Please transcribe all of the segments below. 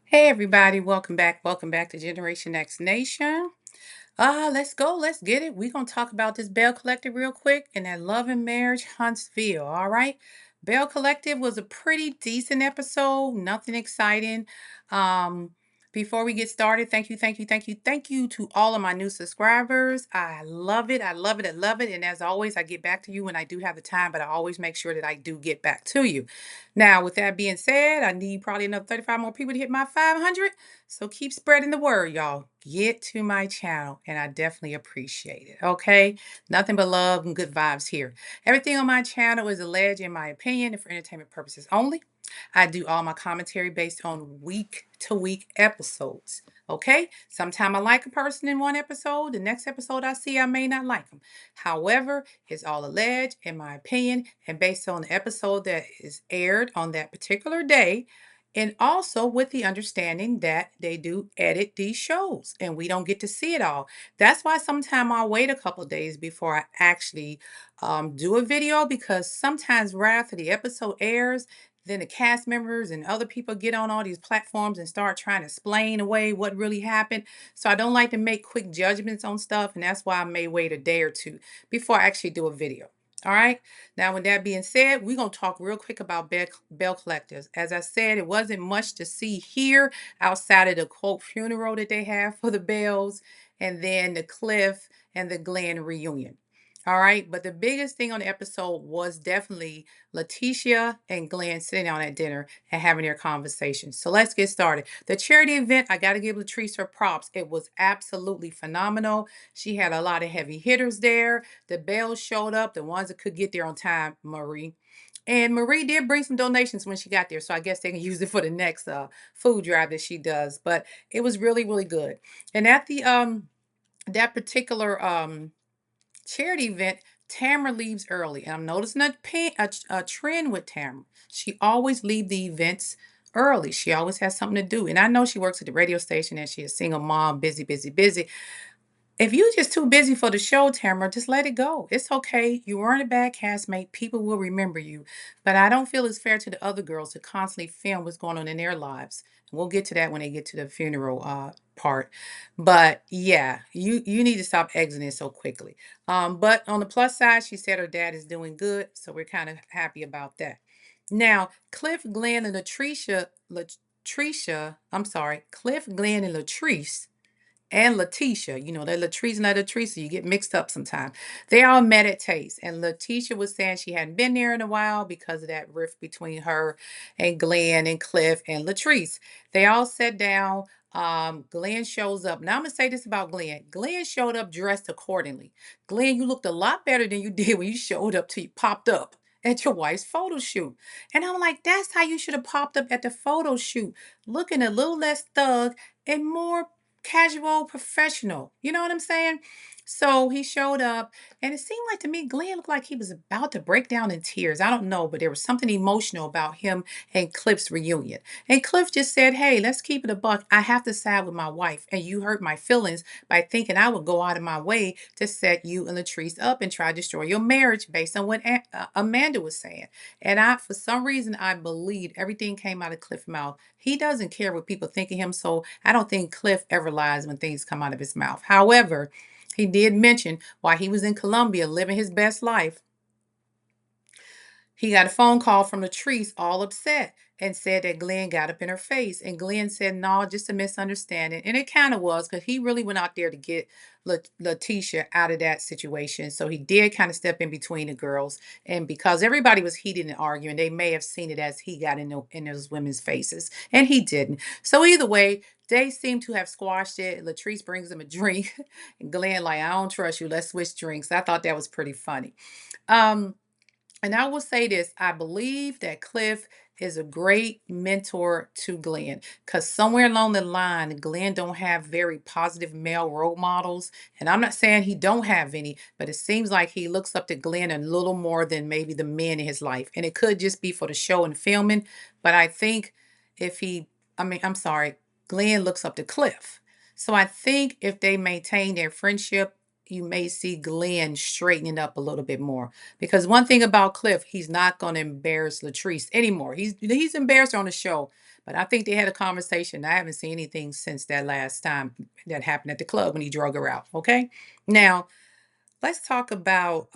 Hey everybody, welcome back. Welcome back to Generation X Nation. Let's go. Let's get it. We're gonna talk about this Bell Collective real quick and that Love and Marriage Huntsville. All right. Bell Collective was a pretty decent episode, nothing exciting. Um, Before we get started, thank you to all of my new subscribers. I love it. I love it. I love it. And as always, I get back to you when I do have the time, but I always make sure that I do get back to you. Now, with that being said, I need probably another 35 more people to hit my 500. So keep spreading the word, y'all. Get to my channel, and I definitely appreciate it. Okay? Nothing but love and good vibes here. Everything on my channel is alleged, in my opinion, and for entertainment purposes only. I do all my commentary based on week to week episodes. Okay? Sometime I like a person in one episode, the next episode I see, I may not like them. However, it's all alleged, in my opinion, and based on the episode that is aired on that particular day, and also with the understanding that they do edit these shows and we don't get to see it all. That's why sometimes I'll wait a couple of days before I actually do a video, because sometimes right after the episode airs, then the cast members and other people get on all these platforms and start trying to explain away what really happened. So I don't like to make quick judgments on stuff, and that's why I may wait a day or two before I actually do a video. All right. Now, with that being said, we're going to talk real quick about Bell Collectors. As I said, it wasn't much to see here outside of the quote funeral that they have for the Bells, and then the Cliff and the Glenn reunion. All right. But the biggest thing on the episode was definitely Letitia and Glenn sitting down at dinner and having their conversation. So let's get started. The charity event, I got to give Latrice her props. It was absolutely phenomenal. She had a lot of heavy hitters there. The Bells showed up, the ones that could get there on time, Marie. And Marie did bring some donations when she got there, so I guess they can use it for the next food drive that she does. But it was really, really good. And at the that particular charity event, Tamara leaves early, and I'm noticing a trend with Tamara. She always leave the events early. She always has something to do, and I know she works at the radio station and she's a single mom, busy, busy, busy. If you're just too busy for the show, Tamara, just let it go. It's okay. You weren't a bad castmate. People will remember you. But I don't feel it's fair to the other girls to constantly film what's going on in their lives. And we'll get to that when they get to the funeral part. But yeah, you need to stop exiting so quickly. But on the plus side, she said her dad is doing good, so we're kind of happy about that. Now, Cliff, Glenn, and Cliff, Glenn, and Latrice and Letitia. You know, that Latrice and that Latrice, you get mixed up sometimes. They all met at Taste, and Letitia was saying she hadn't been there in a while because of that rift between her and Glenn and Cliff and Latrice. They all sat down. Glenn shows up. Now I'm gonna say this about Glenn. Glenn showed up dressed accordingly. Glenn, you looked a lot better than you did when you showed up to you popped up at your wife's photo shoot. And I'm like, that's how you should have popped up at the photo shoot, looking a little less thug and more casual, professional. You know what I'm saying? So he showed up, and it seemed like to me, Glenn looked like he was about to break down in tears. I don't know, but there was something emotional about him and Cliff's reunion. And Cliff just said, "Hey, let's keep it a buck. I have to side with my wife, and you hurt my feelings by thinking I would go out of my way to set you and Latrice up and try to destroy your marriage based on what Amanda was saying." And for some reason, I believed everything came out of Cliff's mouth. He doesn't care what people think of him, so I don't think Cliff ever lies when things come out of his mouth. However, he did mention while he was in Colombia living his best life, he got a phone call from Latrice, all upset, and said that Glenn got up in her face. And Glenn said, "No, just a misunderstanding." And it kind of was, because he really went out there to get Letitia out of that situation. So he did kind of step in between the girls. And because everybody was heated and arguing, they may have seen it as he got in those women's faces. And he didn't. So either way, they seem to have squashed it. Latrice brings him a drink. And Glenn, like, "I don't trust you. Let's switch drinks." I thought that was pretty funny. Um, and I will say this, I believe that Cliff is a great mentor to Glenn, because somewhere along the line, Glenn don't have very positive male role models. And I'm not saying he don't have any, but it seems like he looks up to Glenn a little more than maybe the men in his life. And it could just be for the show and filming. But I think if he, I mean, I'm sorry, Glenn looks up to Cliff. So I think if they maintain their friendship, you may see Glenn straightening up a little bit more. Because one thing about Cliff, he's not going to embarrass Latrice anymore. He's embarrassed her on the show, but I think they had a conversation. I haven't seen anything since that last time that happened at the club when he drug her out. Okay, now let's talk about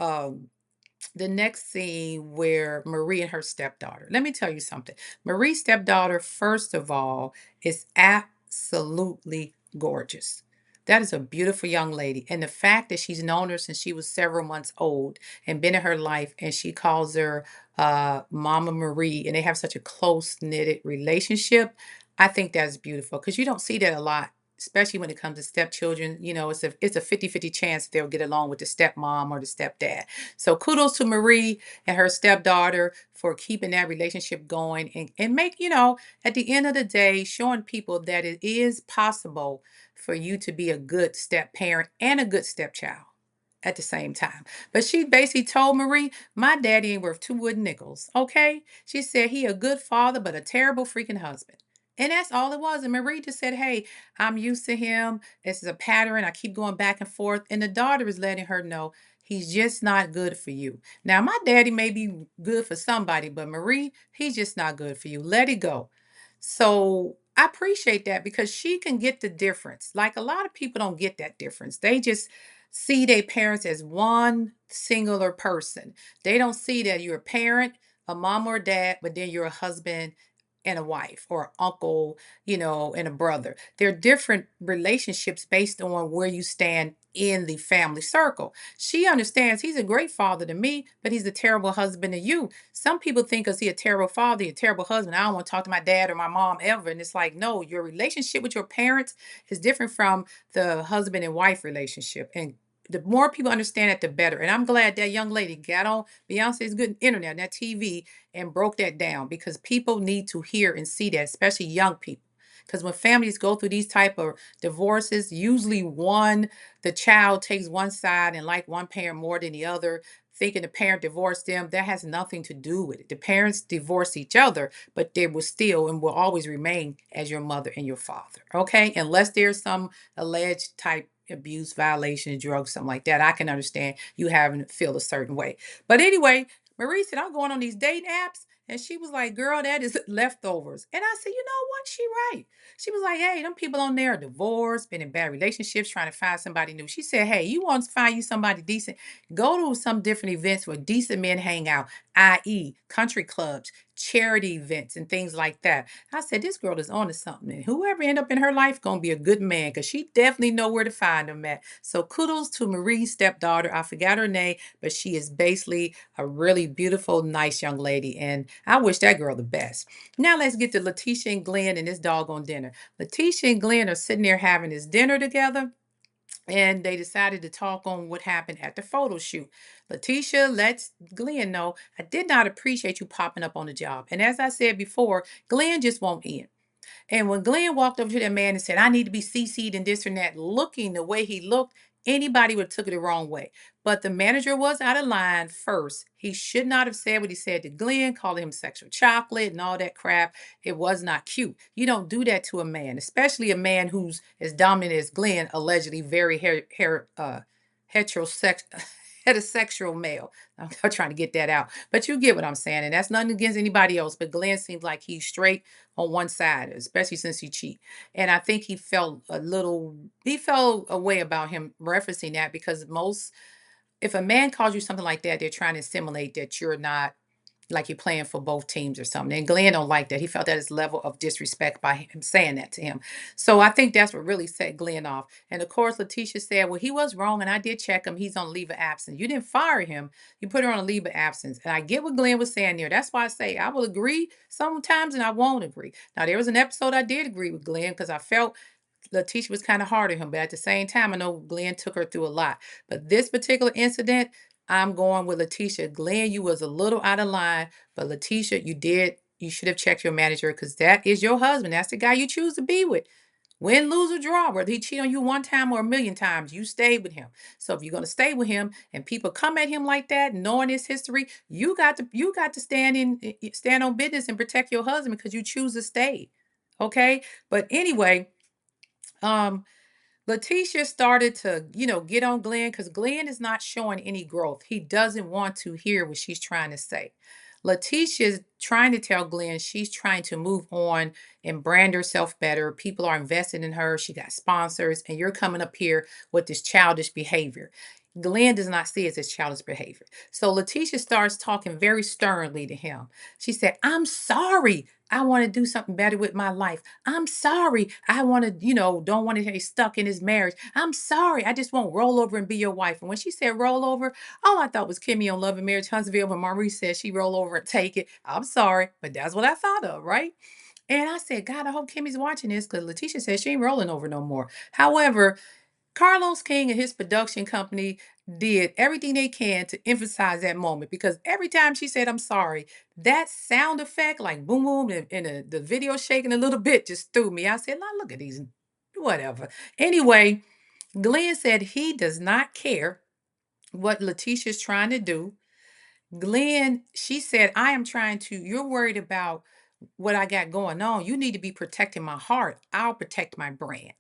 the next scene where Marie and her stepdaughter. Let me tell you something. Marie's stepdaughter, first of all, is absolutely gorgeous. That is a beautiful young lady. And the fact that she's known her since she was several months old and been in her life, and she calls her Mama Marie, and they have such a close knitted relationship, I think that's beautiful because you don't see that a lot, especially when it comes to stepchildren. You know, it's a 50-50 chance they'll get along with the stepmom or the stepdad. So kudos to Marie and her stepdaughter for keeping that relationship going and make, at the end of the day, showing people that it is possible for you to be a good step parent and a good stepchild at the same time. But she basically told Marie, my daddy ain't worth two wooden nickels. Okay? She said he a good father, but a terrible freaking husband. And that's all it was. And Marie just said, hey, I'm used to him. This is a pattern. I keep going back and forth. And the daughter is letting her know he's just not good for you. Now, my daddy may be good for somebody, but Marie, he's just not good for you. Let it go. So I appreciate that because she can get the difference. Like a lot of people don't get that difference. They just see their parents as one singular person. They don't see that you're a parent, a mom or a dad, but then you're a husband and a wife or an uncle, and a brother. They're different relationships based on where you stand in the family circle. She understands he's a great father to me, but he's a terrible husband to you. Some people think because he's a terrible father, a terrible husband, I don't want to talk to my dad or my mom ever. And it's like, no, your relationship with your parents is different from the husband and wife relationship. And the more people understand it, the better. And I'm glad that young lady got on Beyonce's good internet, that TV, and broke that down because people need to hear and see that, especially young people. Because when families go through these type of divorces, usually the child takes one side and like one parent more than the other, thinking the parent divorced them. That has nothing to do with it. The parents divorce each other, but they will still and will always remain as your mother and your father. Okay, unless there's some alleged type abuse, violation, drugs, something like that. I can understand you having to feel a certain way. But anyway, Marie said, I'm going on these dating apps. And she was like, girl, that is leftovers. And I said, you know what? She right. She was like, hey, them people on there are divorced, been in bad relationships, trying to find somebody new. She said, hey, you want to find you somebody decent? Go to some different events where decent men hang out, i.e., country clubs, charity events, and things like that. I said, this girl is on to something. And whoever end up in her life gonna be a good man because she definitely know where to find them at. So kudos to Marie's stepdaughter. I forgot her name, but she is basically a really beautiful, nice young lady. And I wish that girl the best. Now let's get to Letitia and Glenn and this doggone dinner. Letitia and Glenn are sitting there having this dinner together. And they decided to talk on what happened at the photo shoot. Letitia lets Glenn know, I did not appreciate you popping up on the job. And as I said before, Glenn just won't end. And when Glenn walked over to that man and said, I need to be CC'd and this and that, looking the way he looked, anybody would have took it the wrong way. But the manager was out of line first. He should not have said what he said to Glenn, calling him sexual chocolate and all that crap. It was not cute. You don't do that to a man, especially a man who's as dominant as Glenn, allegedly very heterosexual. Heterosexual male. I'm trying to get that out. But you get what I'm saying. And that's nothing against anybody else. But Glenn seems like he's straight on one side, especially since he cheat. And I think he felt a way about him referencing that because if a man calls you something like that, they're trying to simulate that you're not like you're playing for both teams or something. And Glenn don't like that. He felt that his level of disrespect by him saying that to him. So I think that's what really set Glenn off. And of course, Letitia said, well, he was wrong. And I did check him. He's on leave of absence. You didn't fire him. You put her on a leave of absence. And I get what Glenn was saying there. That's why I say I will agree sometimes and I won't agree. Now, there was an episode I did agree with Glenn because I felt Letitia was kind of hard on him, but at the same time, I know Glenn took her through a lot. But this particular incident, I'm going with Letitia. Glenn, you was a little out of line, but Letitia, you should have checked your manager because that is your husband. That's the guy you choose to be with. Win, lose, or draw, whether he cheat on you one time or a million times, you stayed with him. So if you're gonna stay with him and people come at him like that, knowing his history, you got to stand on business and protect your husband because you choose to stay. Okay. But anyway, um, Letitia started to, get on Glenn because Glenn is not showing any growth. He doesn't want to hear what she's trying to say. Letitia's trying to tell Glenn she's trying to move on and brand herself better. People are invested in her. She got sponsors, and you're coming up here with this childish behavior. Glenn does not see it as childish behavior. So Letitia starts talking very sternly to him. She said, I'm sorry. I want to do something better with my life. I'm sorry. I want to, don't want to stay stuck in his marriage. I'm sorry. I just won't roll over and be your wife. And when she said roll over, all I thought was Kimmy on Love and Marriage Huntsville when Maurice said she roll over and take it. I'm sorry, but that's what I thought of, right? And I said, God, I hope Kimmy's watching this because Letitia said she ain't rolling over no more. However, Carlos King and his production company did everything they can to emphasize that moment because every time she said, I'm sorry, that sound effect, like boom, boom, and the video shaking a little bit just threw me. I said, now look at these, whatever. Anyway, Glenn said he does not care what Letitia's trying to do. Glenn, she said, I am trying to, you're worried about what I got going on. You need to be protecting my heart. I'll protect my brand.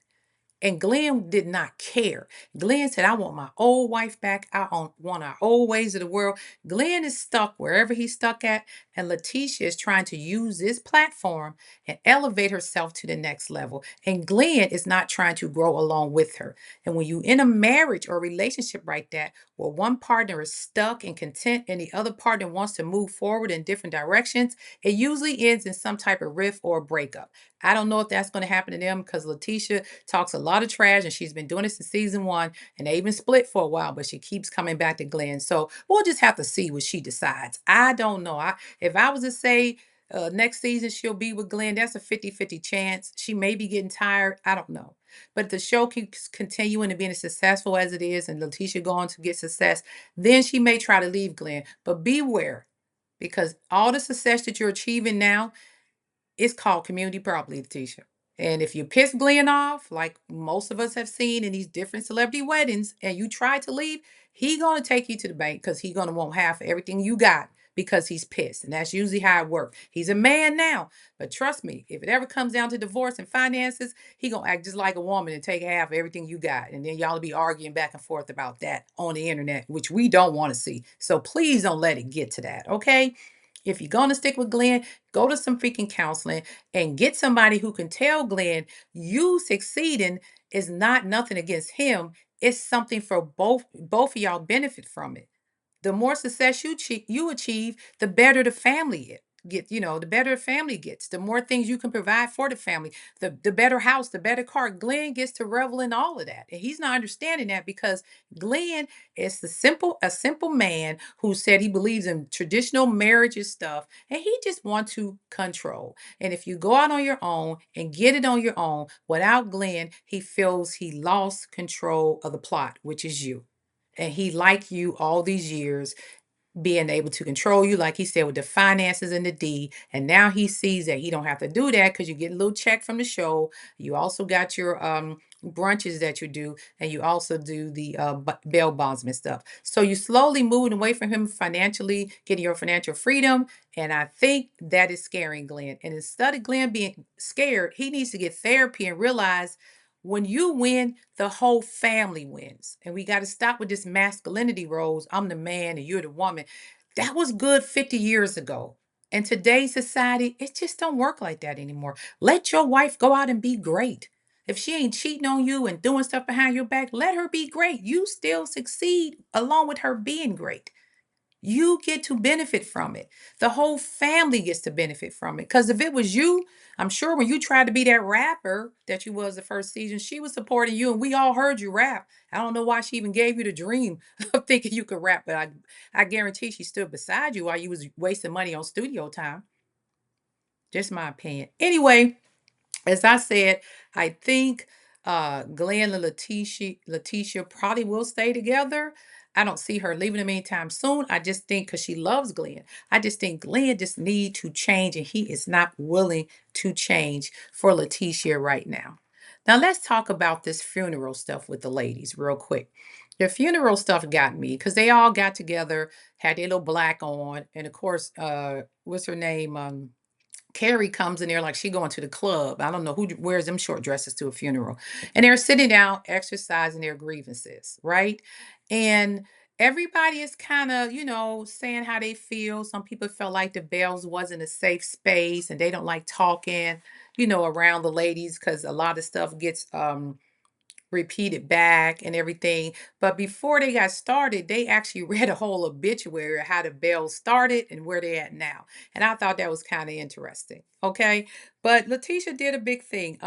And Glenn did not care. Glenn said, I want my old wife back. Want our old ways of the world. Glenn is stuck wherever he's stuck at. And Letitia is trying to use this platform and elevate herself to the next level. And Glenn is not trying to grow along with her. And when you in a marriage or relationship like that, where one partner is stuck and content and the other partner wants to move forward in different directions, it usually ends in some type of rift or breakup. I don't know if that's going to happen to them because Letitia talks a lot of trash and she's been doing this since season one and they even split for a while, but she keeps coming back to Glenn. So we'll just have to see what she decides. I don't know. If I was to say next season she'll be with Glenn, that's a 50-50 chance. She may be getting tired. I don't know. But if the show keeps continuing and being as successful as it is and Letitia going to get success, then she may try to leave Glenn. But beware because all the success that you're achieving now, it's called community property, Letitia. And if you piss Glenn off, like most of us have seen in these different celebrity weddings, and you try to leave, he gonna take you to the bank because he gonna want half of everything you got because he's pissed. And that's usually how it works. He's a man now, but trust me, if it ever comes down to divorce and finances, he gonna act just like a woman and take half of everything you got. And then y'all will be arguing back and forth about that on the internet, which we don't want to see. So please don't let it get to that, okay? If you're going to stick with Glenn, go to some freaking counseling and get somebody who can tell Glenn you succeeding is not nothing against him. It's something for both of y'all benefit from it. The more success you achieve, the better the family the better the family gets, the more things you can provide for the family, the better house, the better car. Glenn gets to revel in all of that. And he's not understanding that because Glenn is a simple man who said he believes in traditional marriages stuff and he just wants to control. And if you go out on your own and get it on your own without Glenn, he feels he lost control of the plot, which is you. And he liked you all these years being able to control you, like he said, with the finances and the deed. And now he sees that he don't have to do that because you get a little check from the show. You also got your brunches that you do, and you also do the bail bondsman stuff. So you slowly moving away from him financially, getting your financial freedom. And I think that is scaring Glenn. And instead of Glenn being scared, he needs to get therapy and realize when you win, the whole family wins. And we got to stop with this masculinity roles. I'm the man and you're the woman. That was good 50 years ago. In today's society, it just don't work like that anymore. Let your wife go out and be great. If she ain't cheating on you and doing stuff behind your back, let her be great. You still succeed along with her being great. You get to benefit from it. The whole family gets to benefit from it. Because if it was you, I'm sure when you tried to be that rapper that you was the first season, she was supporting you and we all heard you rap. I don't know why she even gave you the dream of thinking you could rap, but I guarantee she stood beside you while you was wasting money on studio time. Just my opinion. Anyway, as I said, I think Glenn and Letitia probably will stay together. I don't see her leaving him anytime soon. I just think because she loves Glenn. I just think Glenn just need to change and he is not willing to change for Letitia right now. Now let's talk about this funeral stuff with the ladies real quick. The funeral stuff got me because they all got together, had their little black on, and of course, what's her name? Carrie comes in there like she going to the club. I don't know who wears them short dresses to a funeral. And they're sitting down exercising their grievances, right? And everybody is kind of, saying how they feel. Some people felt like the Bells wasn't a safe space and they don't like talking, around the ladies because a lot of stuff gets repeated back and everything. But before they got started, they actually read a whole obituary of how the Bells started and where they're at now. And I thought that was kind of interesting. Okay. But Letitia did a big thing.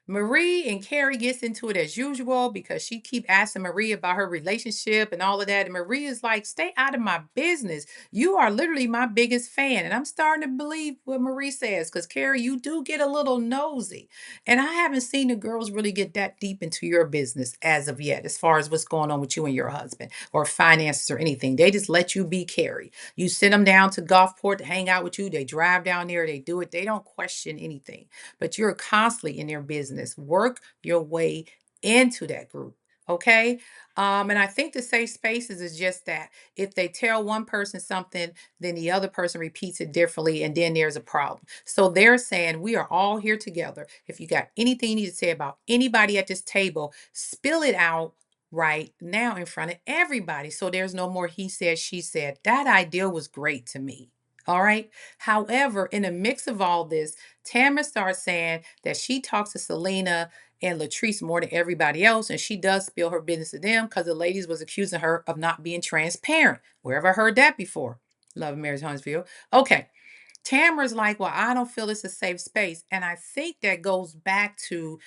Marie and Carrie gets into it as usual because she keep asking Marie about her relationship and all of that. And Marie is like, stay out of my business. You are literally my biggest fan. And I'm starting to believe what Marie says because Carrie, you do get a little nosy. And I haven't seen the girls really get that deep into your business as of yet, as far as what's going on with you and your husband or finances or anything. They just let you be Carrie. You send them down to Gulfport to hang out with you. They drive down there. They do it. They don't question anything, but you're constantly in their business. Work your way into that group. Okay. And I think the safe spaces is just that. If they tell one person something, then the other person repeats it differently, and then there's a problem. So they're saying we are all here together. If you got anything you need to say about anybody at this table, spill it out right now in front of everybody. So there's no more he said, she said. That idea was great to me. All right. However, in the mix of all this, Tamara starts saying that she talks to Selena and Latrice more than everybody else, and she does spill her business to them because the ladies was accusing her of not being transparent. Where have I heard that before? Love and Marriage Huntsville. Okay. Tamara's like, well, I don't feel it's a safe space. And I think that goes back to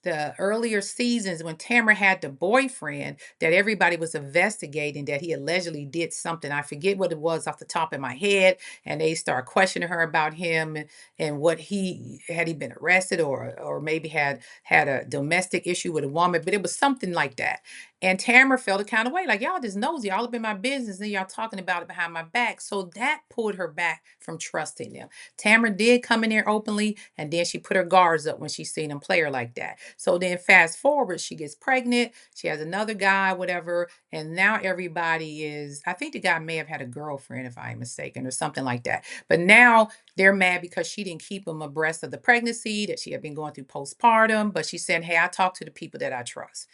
the earlier seasons when Tamara had the boyfriend that everybody was investigating that he allegedly did something. I forget what it was off the top of my head. And they start questioning her about him and what he had he been arrested or maybe had a domestic issue with a woman, but it was something like that. And Tamara felt a kind of way, like y'all just nosy, all up in my business, and y'all talking about it behind my back. So that pulled her back from trusting them. Tamara did come in there openly, and then she put her guards up when she seen him play her like that. So then fast forward, she gets pregnant, she has another guy, whatever, and now everybody is, I think the guy may have had a girlfriend, if I'm mistaken, or something like that. But now they're mad because she didn't keep them abreast of the pregnancy, that she had been going through postpartum, but she said, hey, I talk to the people that I trust.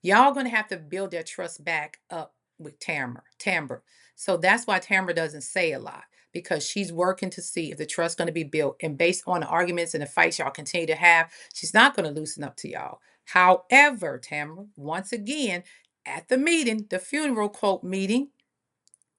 Y'all gonna have to build that trust back up with Tamra. So that's why Tamra doesn't say a lot because she's working to see if the trust going to be built. And based on the arguments and the fights y'all continue to have, she's not going to loosen up to y'all. However, Tamra, once again, at the meeting, the funeral quote meeting,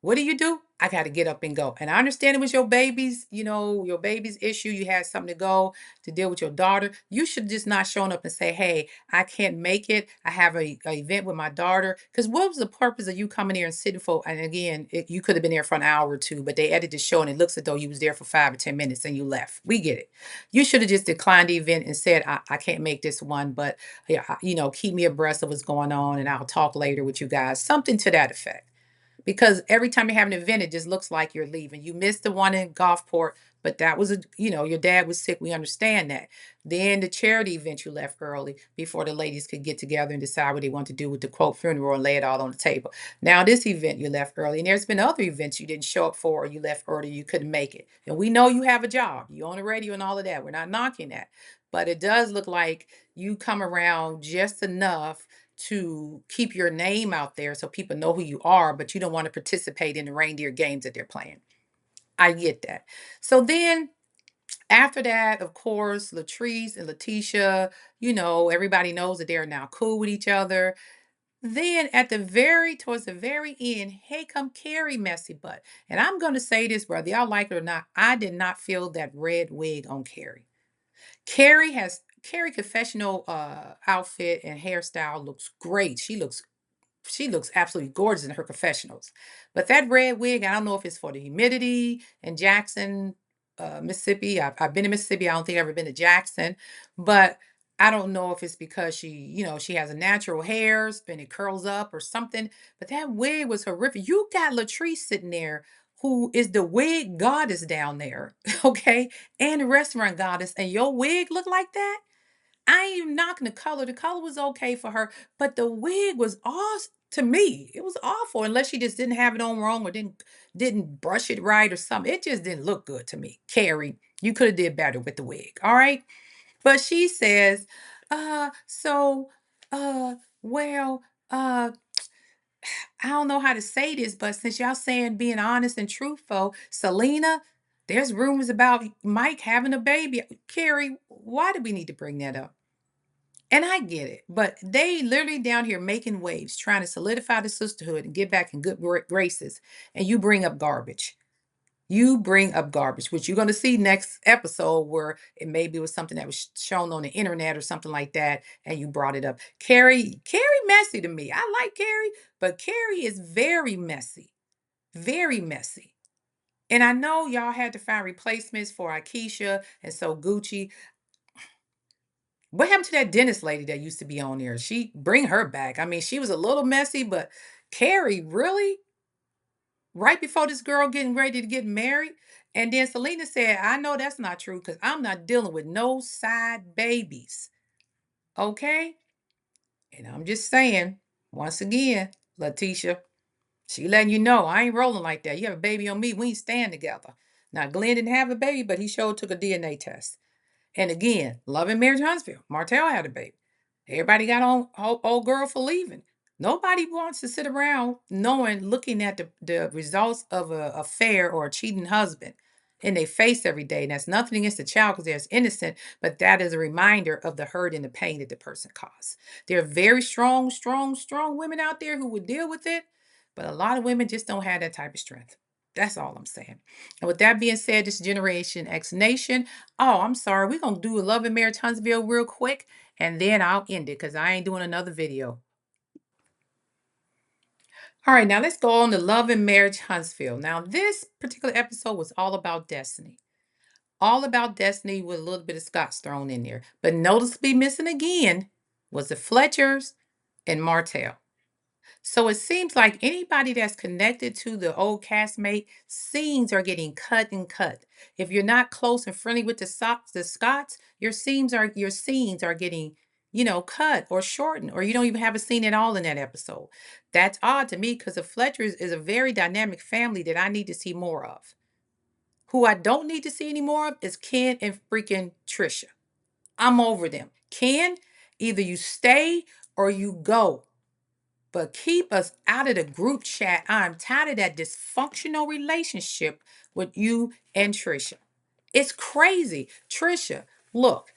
what do? I got to get up and go. And I understand it was your baby's, your baby's issue. You had something to go to deal with your daughter. You should just not shown up and say, hey, I can't make it. I have a event with my daughter. Because what was the purpose of you coming here and sitting for, and again, you could have been there for an hour or two, but they edited the show and it looks as though you was there for 5 or 10 minutes and you left. We get it. You should have just declined the event and said, I can't make this one, but yeah, keep me abreast of what's going on and I'll talk later with you guys. Something to that effect, because every time you have an event, it just looks like you're leaving. You missed the one in Gulfport, but that was your dad was sick. We understand that. Then the charity event, you left early before the ladies could get together and decide what they want to do with the quote funeral and lay it all on the table. Now this event, you left early, and there's been other events you didn't show up for, or you left early, you couldn't make it. And we know you have a job, you on the radio and all of that. We're not knocking that, but it does look like you come around just enough to keep your name out there so people know who you are, but you don't want to participate in the reindeer games that they're playing. I get that. So then after that, of course, Latrice and Letitia, everybody knows that they're now cool with each other. Then towards the very end, hey, come Carrie messy butt. And I'm going to say this, whether y'all like it or not, I did not feel that red wig on Carrie. Carrie confessional outfit and hairstyle looks great. She looks absolutely gorgeous in her confessionals. But that red wig, I don't know if it's for the humidity in Jackson, Mississippi. I've been to Mississippi. I don't think I've ever been to Jackson, but I don't know if it's because she has a natural hair and it curls up or something. But that wig was horrific. You got Latrice sitting there, who is the wig goddess down there, okay, and the restaurant goddess, and your wig look like that. I ain't even knocking the color. The color was okay for her, but the wig was awesome. To me, it was awful unless she just didn't have it on wrong or didn't brush it right or something. It just didn't look good to me. Carrie, you could have did better with the wig. All right. But she says, so, uh, well, I don't know how to say this, but since y'all saying being honest and truthful, Selena, there's rumors about Mike having a baby. Carrie, why do we need to bring that up? And I get it, but they literally down here making waves, trying to solidify the sisterhood and get back in good graces. And you bring up garbage. You bring up garbage, which you're going to see next episode where it maybe was something that was shown on the internet or something like that, and you brought it up. Carrie messy to me. I like Carrie, but Carrie is very messy, very messy. And I know y'all had to find replacements for Akeisha and so Gucci. What happened to that dentist lady that used to be on there? She bring her back. I mean, she was a little messy, but Carrie, really? Right before this girl getting ready to get married? And then Selena said, I know that's not true because I'm not dealing with no side babies. Okay? And I'm just saying, once again, Letitia, she letting you know I ain't rolling like that. You have a baby on me, we ain't stand together. Now, Glenn didn't have a baby, but he sure took a DNA test. And again, Love and Marriage Huntsville. Martell had a baby. Everybody got on old girl for leaving. Nobody wants to sit around knowing, looking at the results of a affair or a cheating husband in their face every day. And that's nothing against the child because they're innocent, but that is a reminder of the hurt and the pain that the person caused. There are very strong, strong, strong women out there who would deal with it, but a lot of women just don't have that type of strength. That's all I'm saying. And with that being said, this Generation X Nation. Oh, I'm sorry. We're going to do a Love and Marriage Huntsville real quick, and then I'll end it because I ain't doing another video. All right, now let's go on to Love and Marriage Huntsville. Now, this particular episode was all about Destiny. All about Destiny with a little bit of Scott's thrown in there. But noticeably missing again was the Fletchers and Martell. So it seems like anybody that's connected to the old castmate, scenes are getting cut and cut. If you're not close and friendly with the Scots, your scenes are getting, cut or shortened, or you don't even have a scene at all in that episode. That's odd to me because the Fletchers is a very dynamic family that I need to see more of. Who I don't need to see any more of is Ken and freaking Trisha. I'm over them. Ken, either you stay or you go. But keep us out of the group chat. I'm tired of that dysfunctional relationship with you and Trisha. It's crazy. Trisha, look,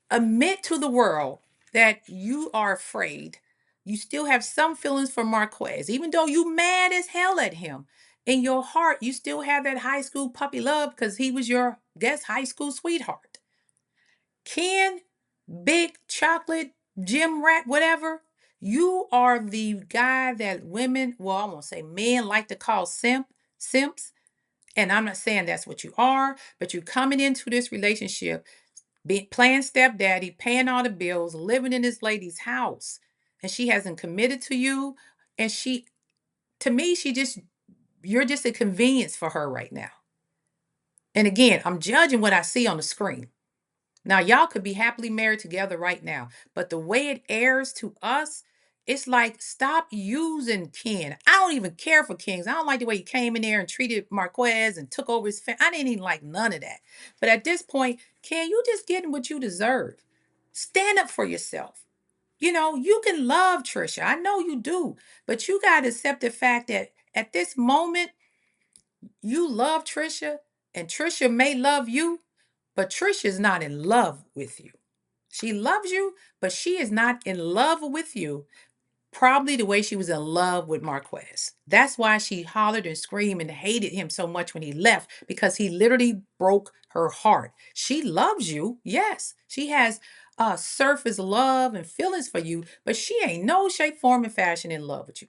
admit to the world that you are afraid. You still have some feelings for Marquez, even though you mad as hell at him. In your heart, you still have that high school puppy love because he was your, guess, high school sweetheart. Ken, big chocolate, gym rat, whatever, you are the guy that women, well, I won't say men like to call simps. And I'm not saying that's what you are, but you're coming into this relationship, playing stepdaddy, paying all the bills, living in this lady's house. And she hasn't committed to you. And to me, you're just a convenience for her right now. And again, I'm judging what I see on the screen. Now, y'all could be happily married together right now, but the way it airs to us, it's like, stop using Ken. I don't even care for Kings. I don't like the way he came in there and treated Marquez and took over his family. I didn't even like none of that. But at this point, Ken, you just getting what you deserve. Stand up for yourself. You can love Trisha. I know you do, but you got to accept the fact that at this moment, you love Trisha and Trisha may love you, but Trisha's not in love with you. She loves you, but she is not in love with you, probably the way she was in love with Marquez. That's why she hollered and screamed and hated him so much when he left, because he literally broke her heart. She loves you, yes. She has surface love and feelings for you, but she ain't no shape, form, and fashion in love with you.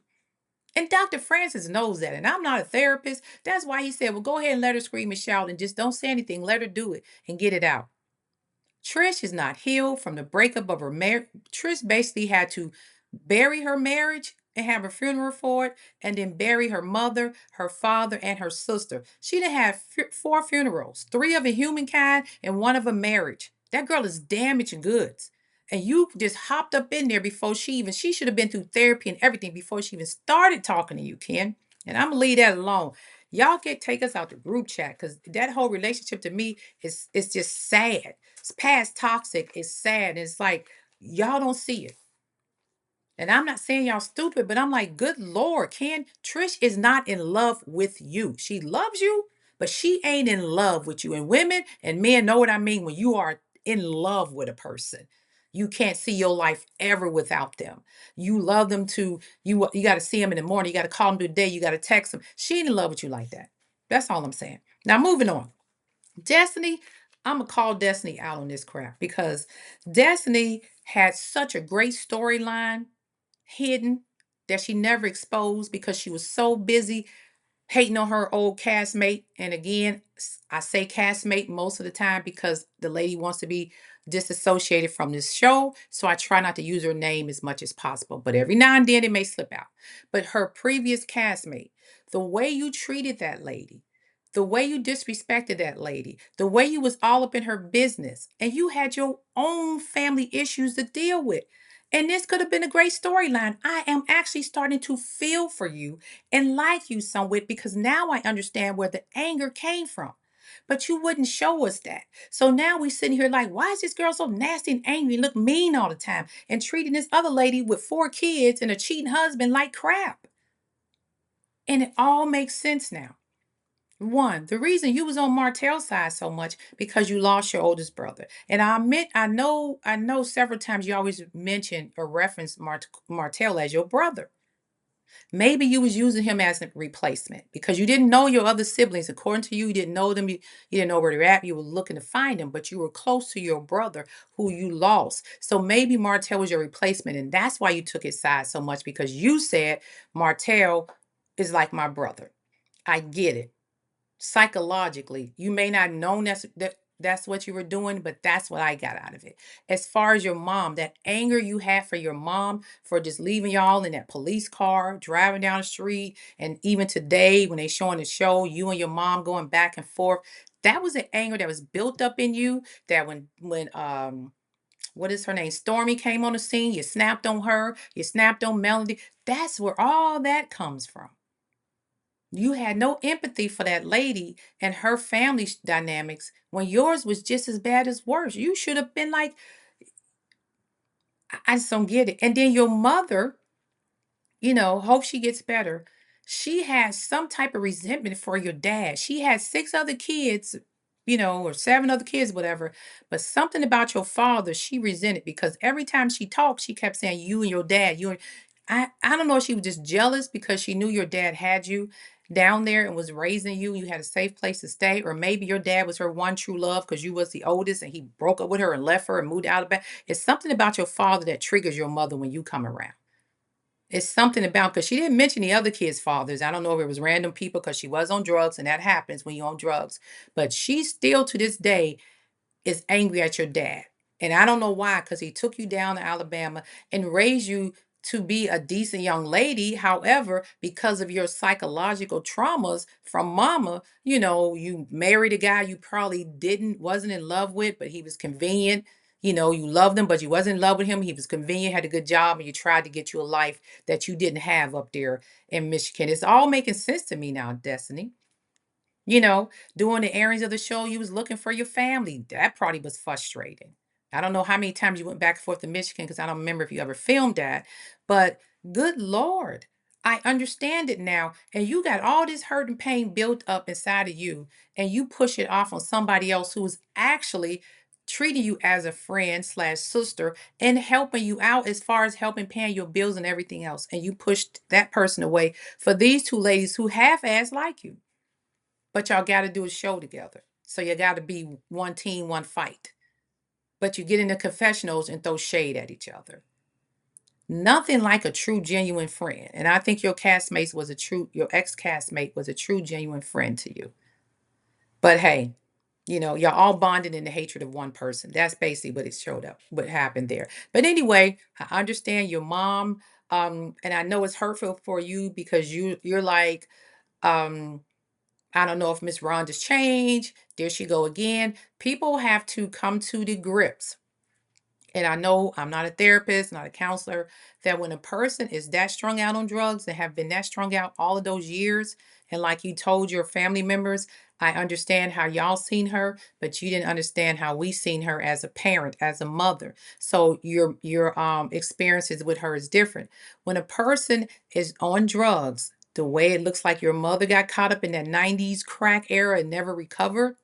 And Dr. Francis knows that. And I'm not a therapist. That's why he said, well, go ahead and let her scream and shout and just don't say anything. Let her do it and get it out. Trish is not healed from the breakup of her marriage. Trish basically had to bury her marriage and have a funeral for it, and then bury her mother, her father, and her sister. She done had 4 funerals, 3 of a humankind and 1 of a marriage. That girl is damaged goods. And you just hopped up in there before she should have been through therapy and everything before she even started talking to you, Ken. And I'm gonna leave that alone. Y'all take us out the group chat because that whole relationship to me is it's just sad. It's past toxic. It's sad. It's like y'all don't see it. And I'm not saying y'all stupid, but I'm like, good Lord, Ken, Trish is not in love with you. She loves you, but she ain't in love with you. And women and men know what I mean when you are in love with a person. You can't see your life ever without them. You love them to you got to see them in the morning. You got to call them today. You got to text them. She ain't in love with you like that. That's all I'm saying. Now moving on. Destiny, I'm gonna call Destiny out on this crap because Destiny had such a great storyline hidden that she never exposed because she was so busy hating on her old castmate. And again, I say castmate most of the time because the lady wants to be disassociated from this show. So I try not to use her name as much as possible. But every now and then it may slip out. But her previous castmate, the way you treated that lady, the way you disrespected that lady, the way you was all up in her business, and you had your own family issues to deal with. And this could have been a great storyline. I am actually starting to feel for you and like you somewhat because now I understand where the anger came from. But you wouldn't show us that. So now we sitting here like, why is this girl so nasty and angry and look mean all the time and treating this other lady with 4 kids and a cheating husband like crap? And it all makes sense now. One, the reason you was on Martell's side so much because you lost your oldest brother. And I admit, I know several times you always mention or reference Martell as your brother. Maybe you was using him as a replacement because you didn't know your other siblings. According to you, you didn't know them. You didn't know where they're at. You were looking to find them, but you were close to your brother who you lost. So maybe Martell was your replacement, and that's why you took his side so much because you said Martell is like my brother. I get it psychologically. You may not know that's what you were doing, but that's what I got out of it. As far as your mom, that anger you had for your mom for just leaving y'all in that police car, driving down the street, and even today when they showing the show, you and your mom going back and forth, that was an anger that was built up in you. That when what is her name? Stormy came on the scene, you snapped on her, you snapped on Melody. That's where all that comes from. You had no empathy for that lady and her family dynamics when yours was just as bad as worse. You should have been like, I just don't get it. And then your mother, hope she gets better. She has some type of resentment for your dad. She has 6 other kids, or 7 other kids, whatever. But something about your father, she resented because every time she talked, she kept saying, you and your dad, you and I don't know if she was just jealous because she knew your dad had you down there and was raising you. You had a safe place to stay, or maybe your dad was her one true love because you was the oldest and he broke up with her and left her and moved out of bed. It's something about your father that triggers your mother when you come around. It's something about because she didn't mention the other kids' fathers. I don't know if it was random people because she was on drugs and that happens when you're on drugs. But she still to this day is angry at your dad. And I don't know why, because he took you down to Alabama and raised you to be a decent young lady. However, because of your psychological traumas from mama, you married a guy you probably wasn't in love with, but he was convenient. You loved him, but you wasn't in love with him. He was convenient, had a good job, and you tried to get you a life that you didn't have up there in Michigan. It's all making sense to me now, Destiny. You know, Doing the errands of the show, you was looking for your family. That probably was frustrating. I don't know how many times you went back and forth to Michigan because I don't remember if you ever filmed that. But good Lord, I understand it now. And you got all this hurt and pain built up inside of you, and you push it off on somebody else who's actually treating you as a friend slash sister and helping you out as far as helping paying your bills and everything else. And you pushed that person away for these two ladies who half-ass like you. But y'all got to do a show together. So you got to be one team, one fight. But you get in the confessionals and throw shade at each other. Nothing like a true, genuine friend. And I think your ex-castmate was a true, genuine friend to you. But hey, y'all all bonded in the hatred of one person. That's basically what it showed up, what happened there. But anyway, I understand your mom, and I know it's hurtful for you because you're like, um, I don't know if Miss Rhonda's changed. There she go again. People have to come to the grips. And I know I'm not a therapist, not a counselor, that when a person is that strung out on drugs and have been that strung out all of those years, and like you told your family members, I understand how y'all seen her, but you didn't understand how we seen her as a parent, as a mother. So your experiences with her is different. When a person is on drugs, the way it looks like your mother got caught up in that 90s crack era and never recovered,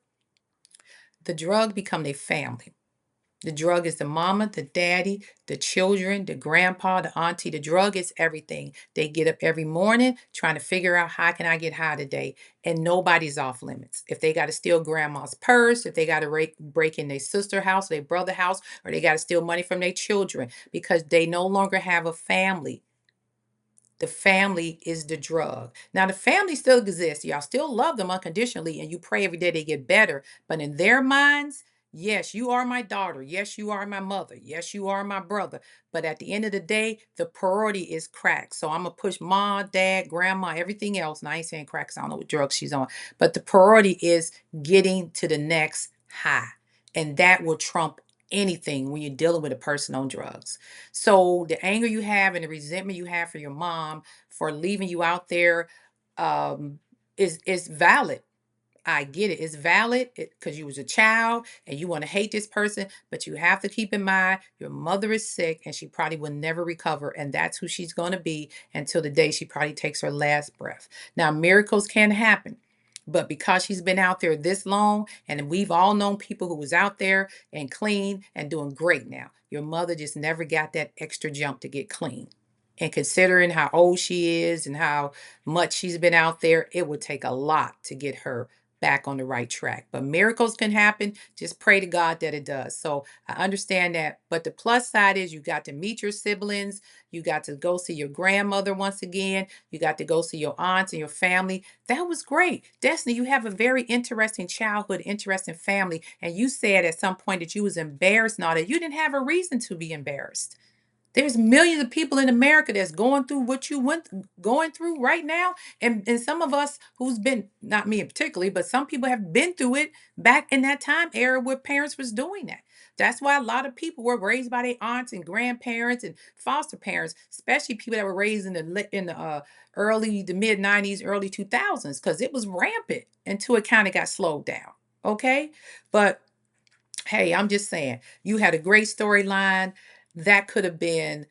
the drug become their family. The drug is the mama, the daddy, the children, the grandpa, the auntie. The drug is everything. They get up every morning trying to figure out how can I get high today, and nobody's off limits. If they got to steal grandma's purse, if they got to break in their sister house, their brother house, or they got to steal money from their children because they no longer have a family. The family is the drug. Now, the family still exists. Y'all still love them unconditionally, and you pray every day they get better. But in their minds, yes, you are my daughter. Yes, you are my mother. Yes, you are my brother. But at the end of the day, the priority is crack. So I'm going to push mom, dad, grandma, everything else. And I ain't saying crack 'cause I don't know what drugs she's on. But the priority is getting to the next high. And that will trump anything when you're dealing with a person on drugs. So the anger you have and the resentment you have for your mom for leaving you out there um, is valid. I get it. It's valid because you was a child and you want to hate this person, but you have to keep in mind your mother is sick and she probably will never recover, and that's who she's going to be until the day she probably takes her last breath. Now, miracles can happen, but because she's been out there this long, and we've all known people who was out there and clean and doing great now, your mother just never got that extra jump to get clean. And considering how old she is and how much she's been out there, it would take a lot to get her back on the right track. But miracles can happen. Just pray to God that it does. So I understand that. But the plus side is you got to meet your siblings. You got to go see your grandmother once again. You got to go see your aunts and your family. That was great. Destiny, you have a very interesting childhood, interesting family. And you said at some point that you was embarrassed and all that. You didn't have a reason to be embarrassed. There's millions of people in America that's going through what you went going through right now. And some of us who's been, not me particularly, but some people have been through it back in that time era where parents was doing that. That's why a lot of people were raised by their aunts and grandparents and foster parents, especially people that were raised in the early to mid 90s, early 2000s, because it was rampant until it kind of got slowed down. Okay. But hey, I'm just saying, you had a great storyline. That could have been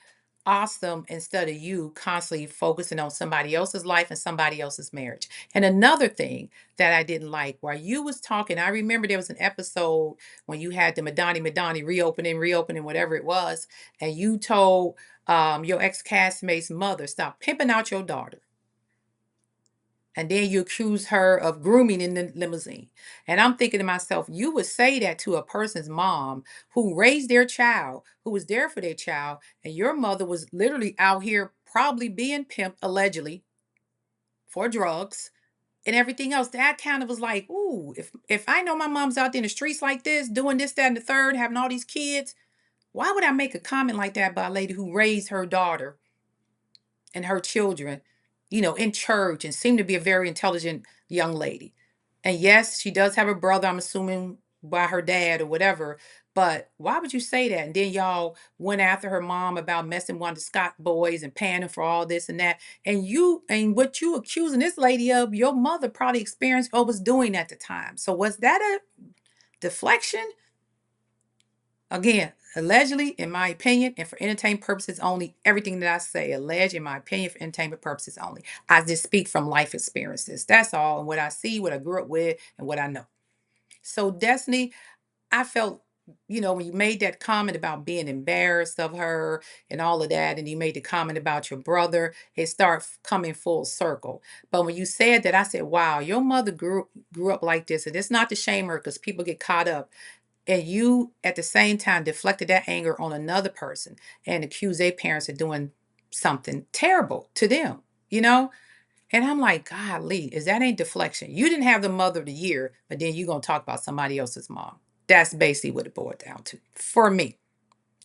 awesome instead of you constantly focusing on somebody else's life and somebody else's marriage. And another thing that I didn't like while you was talking, I remember there was an episode when you had the Madani reopening, whatever it was, and you told your ex-castmate's mother, stop pimping out your daughter. And then you accuse her of grooming in the limousine. And I'm thinking to myself, you would say that to a person's mom who raised their child, who was there for their child, and your mother was literally out here probably being pimped allegedly for drugs and everything else. That kind of was like, ooh, if I know my mom's out there in the streets like this, doing this, that, and the third, having all these kids, why would I make a comment like that about a lady who raised her daughter and her children, in church and seemed to be a very intelligent young lady? And yes, she does have a brother, I'm assuming by her dad or whatever. But why would you say that? And then y'all went after her mom about messing one of the Scott boys and paying him for all this and that. And what you accusing this lady of, your mother probably experienced or was doing at the time. So was that a deflection? Again, allegedly, in my opinion, and for entertainment purposes only, everything that I say, alleged, in my opinion, for entertainment purposes only. I just speak from life experiences. That's all. And what I see, what I grew up with, and what I know. So, Destiny, I felt, when you made that comment about being embarrassed of her and all of that, and you made the comment about your brother, it started coming full circle. But when you said that, I said, wow, your mother grew up like this. And it's not to shame her because people get caught up, and you at the same time deflected that anger on another person and accused their parents of doing something terrible to them, you know? And I'm like, golly, is that ain't deflection? You didn't have the mother of the year, but then you're gonna talk about somebody else's mom. That's basically what it boiled down to for me.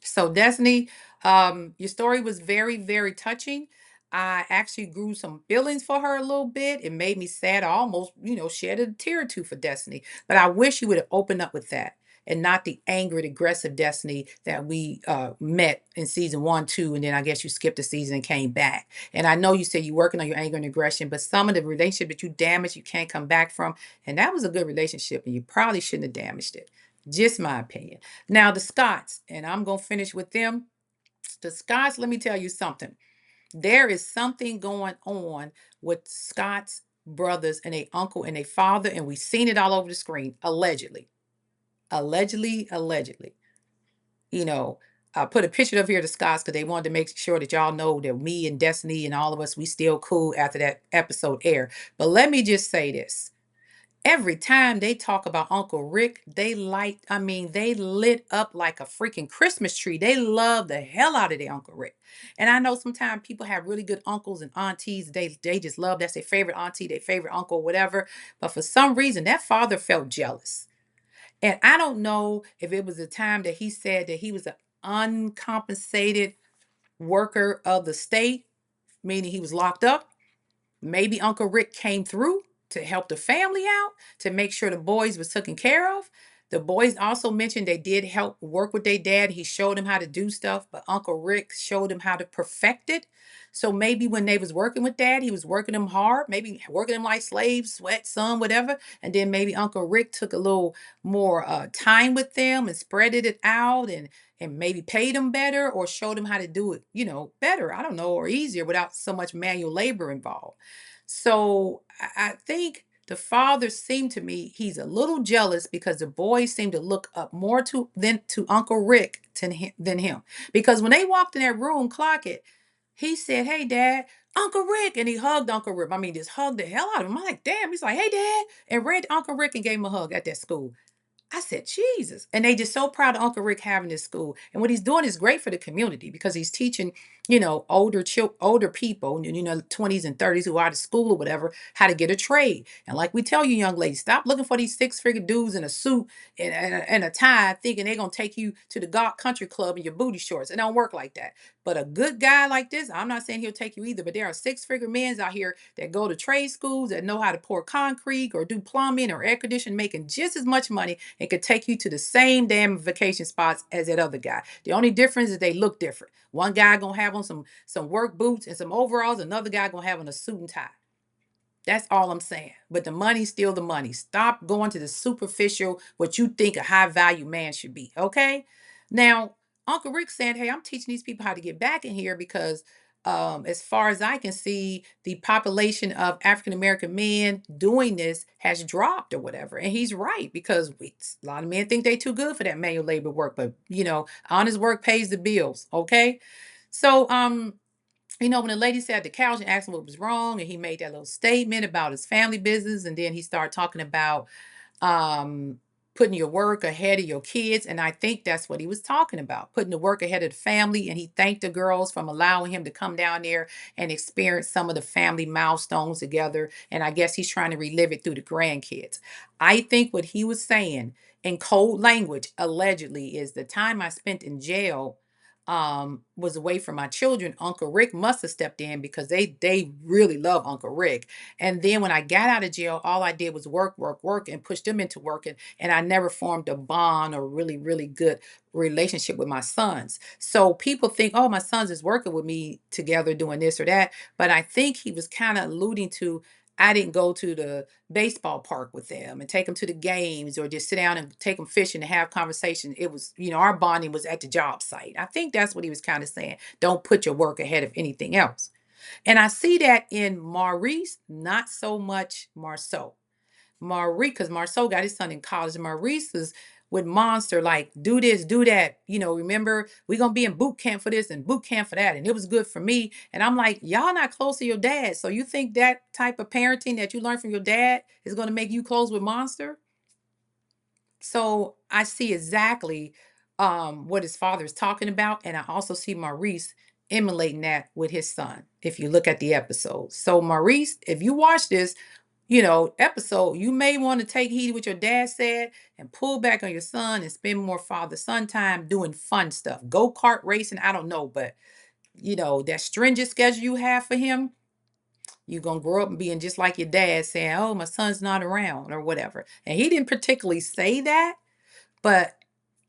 So Destiny, your story was very, very touching. I actually grew some feelings for her a little bit. It made me sad. I almost, shed a tear or two for Destiny. But I wish you would have opened up with that. and not the angry, aggressive Destiny that we met in season 1, 2, and then I guess you skipped a season and came back. And I know you said you're working on your anger and aggression, but some of the relationship that you damaged, you can't come back from. And that was a good relationship, and you probably shouldn't have damaged it. Just my opinion. Now, the Scots, and I'm going to finish with them. The Scots, let me tell you something. There is something going on with Scott's brothers and a uncle and a father, and we've seen it all over the screen, allegedly. Allegedly. You know, I put a picture of here to Scott's because they wanted to make sure that y'all know that me and Destiny and all of us, we still cool after that episode aired. But let me just say this. Every time they talk about Uncle Rick, they lit up like a freaking Christmas tree. They love the hell out of their Uncle Rick. And I know sometimes people have really good uncles and aunties. They just love, that's their favorite auntie, their favorite uncle, whatever. But for some reason, that father felt jealous. And I don't know if it was the time that he said that he was an uncompensated worker of the state, meaning he was locked up. Maybe Uncle Rick came through to help the family out, to make sure the boys was taken care of. The boys also mentioned they did help work with their dad. He showed them how to do stuff, but Uncle Rick showed them how to perfect it. So maybe when they was working with dad, he was working them hard, maybe working them like slaves, sweat, sun, whatever. And then maybe Uncle Rick took a little more time with them and spreaded it out and maybe paid them better or showed them how to do it, better. I don't know, or easier without so much manual labor involved. So I think the father seemed to me he's a little jealous because the boys seem to look up more to Uncle Rick than him. Because when they walked in that room, clock it, he said, "Hey, Dad." Uncle Rick, and he hugged Uncle Rick. I mean, just hugged the hell out of him. I'm like, damn. He's like, "Hey, Dad," and ran to Uncle Rick and gave him a hug at that school. I said, Jesus. And they just so proud of Uncle Rick having this school. And what he's doing is great for the community because he's teaching, older people, 20s and 30s who are out of school or whatever, how to get a trade. And like we tell you, young ladies, stop looking for these six-figure dudes in a suit and a tie thinking they're going to take you to the country club in your booty shorts. It don't work like that. But a good guy like this, I'm not saying he'll take you either, but there are six-figure men out here that go to trade schools, that know how to pour concrete or do plumbing or air conditioning, making just as much money and could take you to the same damn vacation spots as that other guy. The only difference is they look different. One guy gonna have on some work boots and some overalls, another guy gonna have on a suit and tie. That's all I'm saying. But the money's still the money. Stop going to the superficial, what you think a high value man should be. Okay. Now, Uncle Rick said, "Hey, I'm teaching these people how to get back in here because, as far as I can see, the population of African American men doing this has dropped or whatever." And he's right because a lot of men think they too good for that manual labor work, but honest work pays the bills. Okay. So, when the lady sat at the couch and asked him what was wrong, and he made that little statement about his family business, and then he started talking about um, putting your work ahead of your kids. And I think that's what he was talking about, putting the work ahead of the family. And he thanked the girls from allowing him to come down there and experience some of the family milestones together. And I guess he's trying to relive it through the grandkids. I think what he was saying in cold language, allegedly, is the time I spent in jail was away from my children. Uncle Rick must have stepped in because they really love Uncle Rick. And then when I got out of jail, all I did was work, work, work, and push them into working. And I never formed a bond or really, really good relationship with my sons. So people think, oh, my sons is working with me together doing this or that. But I think he was kind of alluding to, I didn't go to the baseball park with them and take them to the games or just sit down and take them fishing and have conversation. It was, our bonding was at the job site. I think that's what he was kind of saying. Don't put your work ahead of anything else. And I see that in Maurice, not so much Marceau. Maurice, because Marceau got his son in college, and Maurice is with Monster, like, do this, do that. Remember, we're going to be in boot camp for this and boot camp for that. And it was good for me. And I'm like, y'all not close to your dad. So you think that type of parenting that you learned from your dad is going to make you close with Monster? So I see exactly what his father is talking about. And I also see Maurice emulating that with his son, if you look at the episode. So, Maurice, if you watch this, episode, you may want to take heed what your dad said and pull back on your son and spend more father-son time doing fun stuff. Go-kart racing, I don't know, but that stringent schedule you have for him, you're going to grow up and being just like your dad saying, oh, my son's not around or whatever. And he didn't particularly say that, But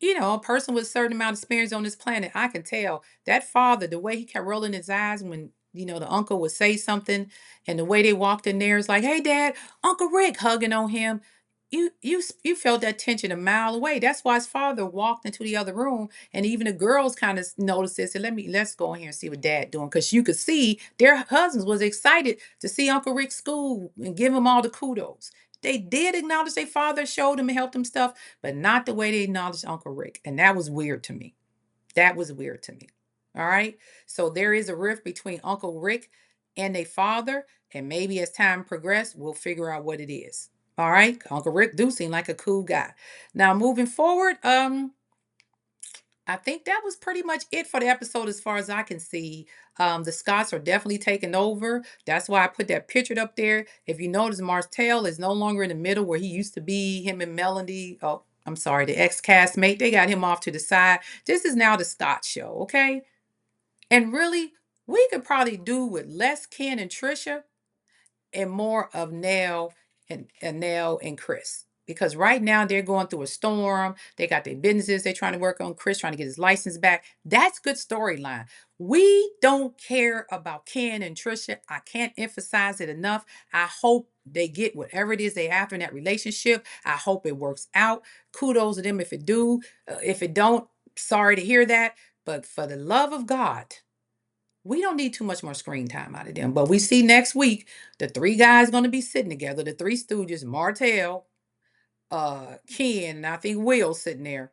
a person with a certain amount of experience on this planet, I can tell that father, the way he kept rolling his eyes when, the uncle would say something, and the way they walked in there is like, hey, Dad, Uncle Rick hugging on him. You felt that tension a mile away. That's why his father walked into the other room, and even the girls kind of noticed this. And let's go in here and see what Dad doing, because you could see their husbands was excited to see Uncle Rick's school and give him all the kudos. They did acknowledge their father, showed him and helped him stuff, but not the way they acknowledged Uncle Rick. And that was weird to me. That was weird to me. All right. So there is a rift between Uncle Rick and their father. And maybe as time progresses, we'll figure out what it is. All right. Uncle Rick do seem like a cool guy. Now moving forward, I think that was pretty much it for the episode as far as I can see. The Scots are definitely taking over. That's why I put that picture up there. If you notice, Martell is no longer in the middle where he used to be, him and Melody. Oh, I'm sorry, the ex-castmate. They got him off to the side. This is now the Scott show, okay? And really, we could probably do with less Ken and Trisha and more of Nell and Chris. Because right now they're going through a storm. They got their businesses they're trying to work on. Chris trying to get his license back. That's good storyline. We don't care about Ken and Trisha. I can't emphasize it enough. I hope they get whatever it is they after in that relationship. I hope it works out. Kudos to them if it do. If it don't, sorry to hear that. But for the love of God, we don't need too much more screen time out of them. But we see next week the three guys going to be sitting together, the three stooges, Martell, Ken, and I think Will sitting there.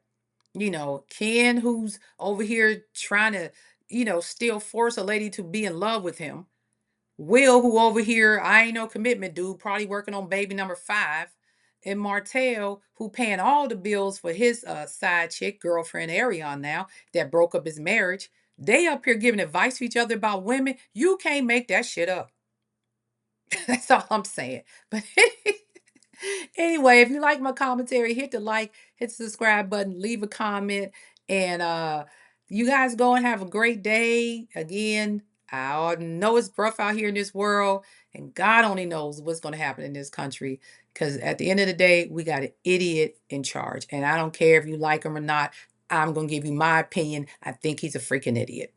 Ken, who's over here trying to, still force a lady to be in love with him. Will, who over here, I ain't no commitment dude, probably working on baby number 5. And Martell, who paying all the bills for his side chick, girlfriend Arion now, that broke up his marriage. They up here giving advice to each other about women. You can't make that shit up. That's all I'm saying. But anyway, if you like my commentary, hit the like, hit the subscribe button, leave a comment, and you guys go and have a great day. Again, I know it's rough out here in this world, and God only knows what's going to happen in this country. Because at the end of the day, we got an idiot in charge, and I don't care if you like him or not. I'm going to give you my opinion. I think he's a freaking idiot.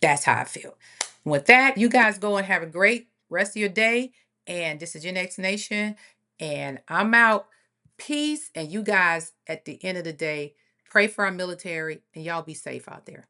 That's how I feel. With that, you guys go and have a great rest of your day. And this is your Next Nation. And I'm out. Peace. And you guys, at the end of the day, pray for our military and y'all be safe out there.